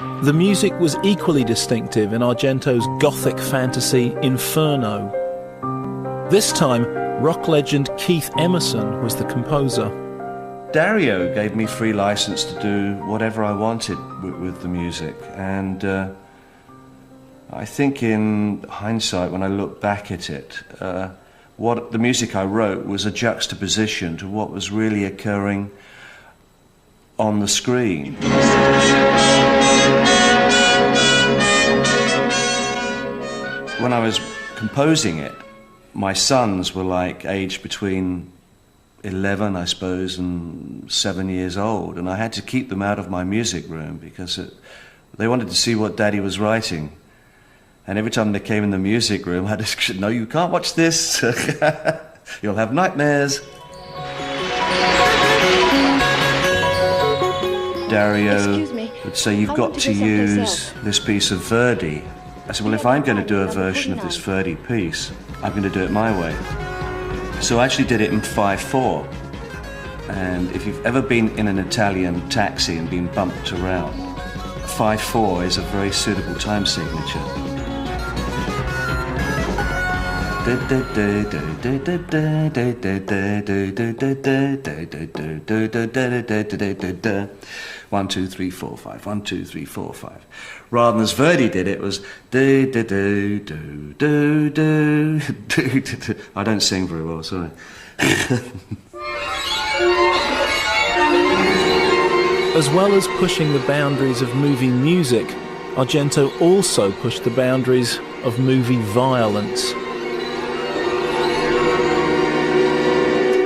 The music was equally distinctive in Argento's gothic fantasy Inferno. This time, rock legend Keith Emerson was the composer. Dario gave me free license to do whatever I wanted with the music, and I think in hindsight, when I look back at it, what the music I wrote was a juxtaposition to what was really occurring on the screen. When I was composing it, my sons were like aged between 11, I suppose, and 7 years old, and I had to keep them out of my music room because they wanted to see what Daddy was writing. And every time they came in the music room, I just, no, you can't watch this. You'll have nightmares. Dario would say, you've got to use this piece of Verdi. I said, well, if I'm going to do a version of this Verdi piece, I'm going to do it my way. So I actually did it in 5/4. And if you've ever been in an Italian taxi and been bumped around, 5/4 is a very suitable time signature. One, two, three, four, five. 1, 2, 3, 4, 5. Rather than as Verdi did, it was do do do do do do do do. I don't sing very well, sorry. As well as pushing the boundaries of movie music, Argento also pushed the boundaries of movie violence.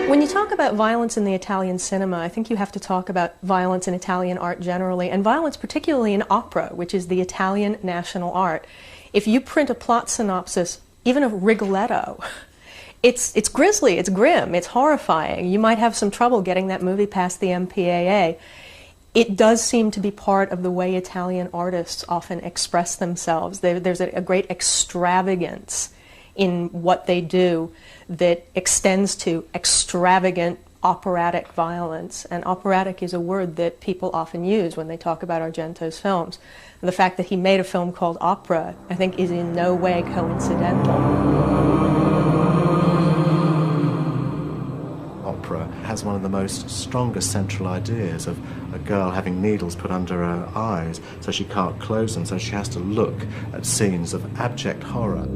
When you talk about violence in the Italian cinema, I think you have to talk about violence in Italian art generally, and violence particularly in opera, which is the Italian national art. If you print a plot synopsis, even of Rigoletto, it's grisly, it's grim, it's horrifying. You might have some trouble getting that movie past the MPAA. It does seem to be part of the way Italian artists often express themselves. There's a great extravagance in what they do that extends to extravagant operatic violence. And operatic is a word that people often use when they talk about Argento's films. And the fact that he made a film called Opera, I think, is in no way coincidental. Opera has one of the most strongest central ideas of a girl having needles put under her eyes so she can't close them, so she has to look at scenes of abject horror.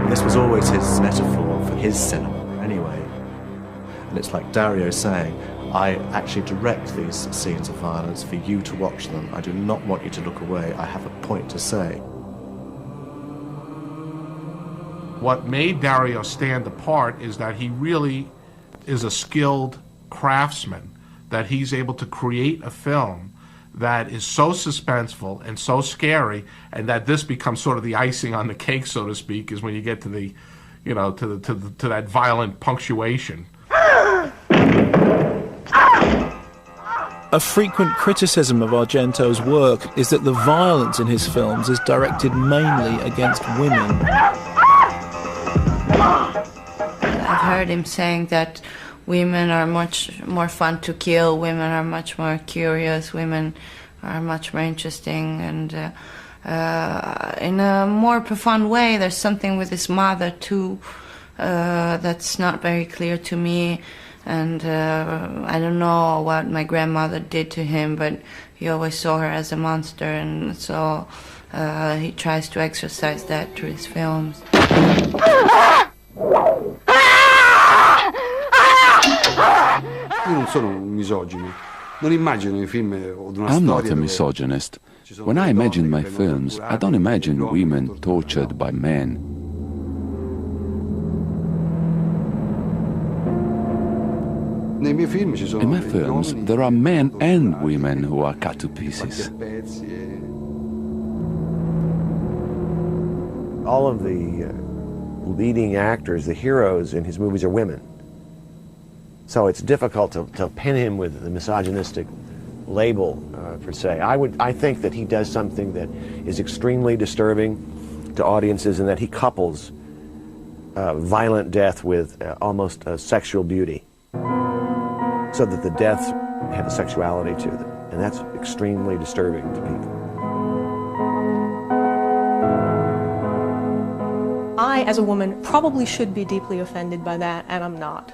And this was always his metaphor for his cinema, anyway. And it's like Dario saying, I actually direct these scenes of violence for you to watch them. I do not want you to look away. I have a point to say. What made Dario stand apart is that he really is a skilled craftsman, that he's able to create a film that is so suspenseful and so scary, and that this becomes sort of the icing on the cake, so to speak, is when you get to the, you know, to that violent punctuation. A frequent criticism of Argento's work is that the violence in his films is directed mainly against women. I've heard him saying that women are much more fun to kill, women are much more curious, women are much more interesting, and in a more profound way, there's something with his mother too that's not very clear to me, and I don't know what my grandmother did to him, but he always saw her as a monster, and so he tries to exercise that through his films. Io non sono un misogino. Non immagino i film o di una storia. I'm not a misogynist. When I imagine my films, I don't imagine women tortured by men. In my films, there are men and women who are cut to pieces. All of the leading actors, the heroes in his movies, are women. So it's difficult to pin him with the misogynistic label, per se. I think that he does something that is extremely disturbing to audiences, and that he couples violent death with almost sexual beauty, so that the deaths have a sexuality to them. And that's extremely disturbing to people. I, as a woman, probably should be deeply offended by that, and I'm not.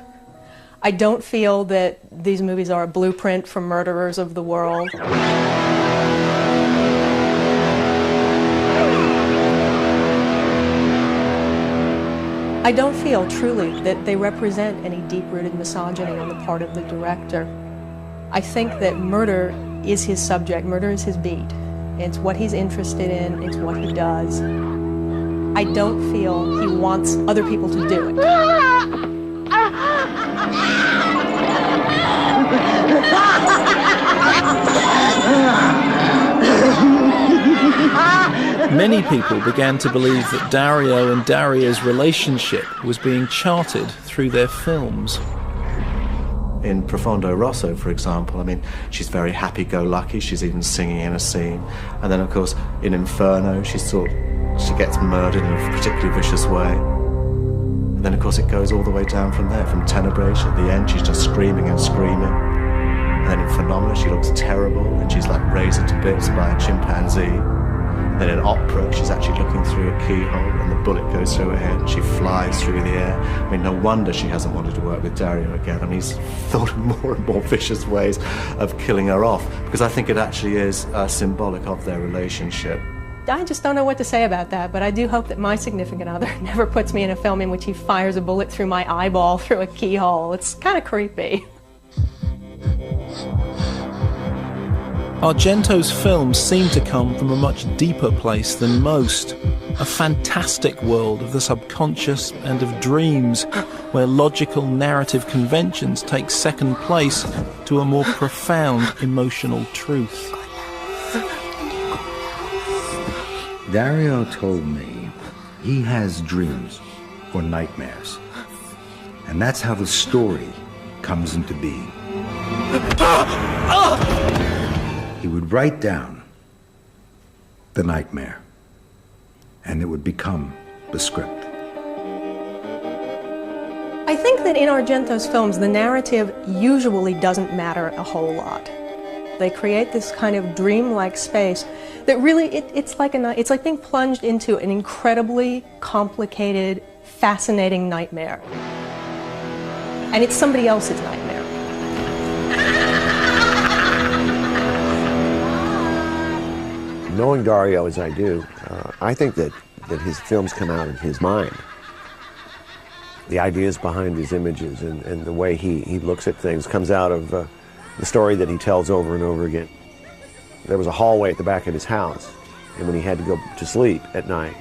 I don't feel that these movies are a blueprint for murderers of the world. I don't feel, truly, that they represent any deep-rooted misogyny on the part of the director. I think that murder is his subject, murder is his beat. It's what he's interested in, it's what he does. I don't feel he wants other people to do it. Many people began to believe that Dario and Daria's relationship was being charted through their films. In Profondo Rosso, for example, I mean, she's very happy-go-lucky, she's even singing in a scene. And then, of course, in Inferno, she gets murdered in a particularly vicious way. And then, of course, it goes all the way down from there. From Tenebrae, at the end, she's just screaming and screaming. And then in Phenomena, she looks terrible, and she's like razed to bits by a chimpanzee. And then in Opera, she's actually looking through a keyhole, and the bullet goes through her head, and she flies through the air. I mean, no wonder she hasn't wanted to work with Dario again. I mean, he's thought of more and more vicious ways of killing her off, because I think it actually is symbolic of their relationship. I just don't know what to say about that, but I do hope that my significant other never puts me in a film in which he fires a bullet through my eyeball through a keyhole. It's kind of creepy. Argento's films seem to come from a much deeper place than most, a fantastic world of the subconscious and of dreams, where logical narrative conventions take second place to a more profound emotional truth. Dario told me he has dreams or nightmares, and that's how the story comes into being. He would write down the nightmare, and it would become the script. I think that in Argento's films, the narrative usually doesn't matter a whole lot. They create this kind of dreamlike space that really, it's like being plunged into an incredibly complicated, fascinating nightmare. And it's somebody else's nightmare. Knowing Dario as I do, I think that his films come out of his mind. The ideas behind his images and the way he looks at things comes out of the story that he tells over and over again. There was a hallway at the back of his house, and when he had to go to sleep at night,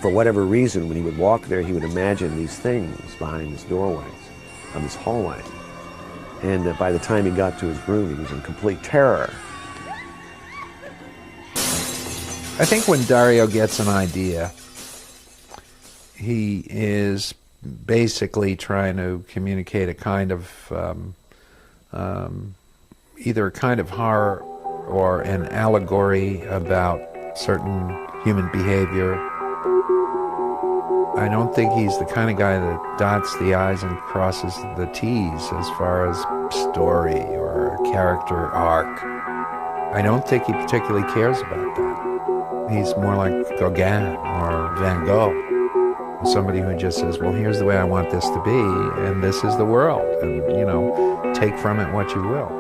for whatever reason, when he would walk there, he would imagine these things behind his doorways of this hallway. And by the time he got to his room, he was in complete terror. I think when Dario gets an idea, he is basically trying to communicate a kind of, either a kind of horror or an allegory about certain human behavior. I don't think he's the kind of guy that dots the I's and crosses the T's as far as story or a character arc. I don't think he particularly cares about that. He's more like Gauguin or Van Gogh, somebody who just says, well, here's the way I want this to be, and this is the world, and, you know, take from it what you will.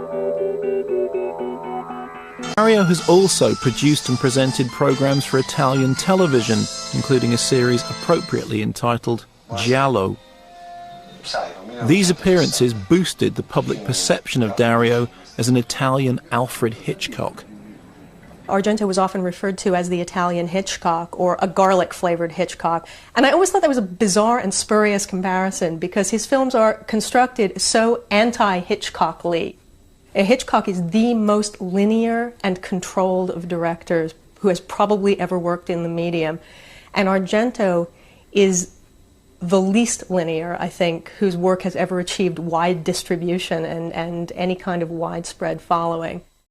Dario has also produced and presented programs for Italian television, including a series appropriately entitled Giallo. These appearances boosted the public perception of Dario as an Italian Alfred Hitchcock. Argento was often referred to as the Italian Hitchcock, or a garlic-flavored Hitchcock. And I always thought that was a bizarre and spurious comparison, because his films are constructed so anti-Hitchcockly. Hitchcock is the most linear and controlled of directors who has probably ever worked in the medium. And Argento is the least linear, I think, whose work has ever achieved wide distribution and any kind of widespread following.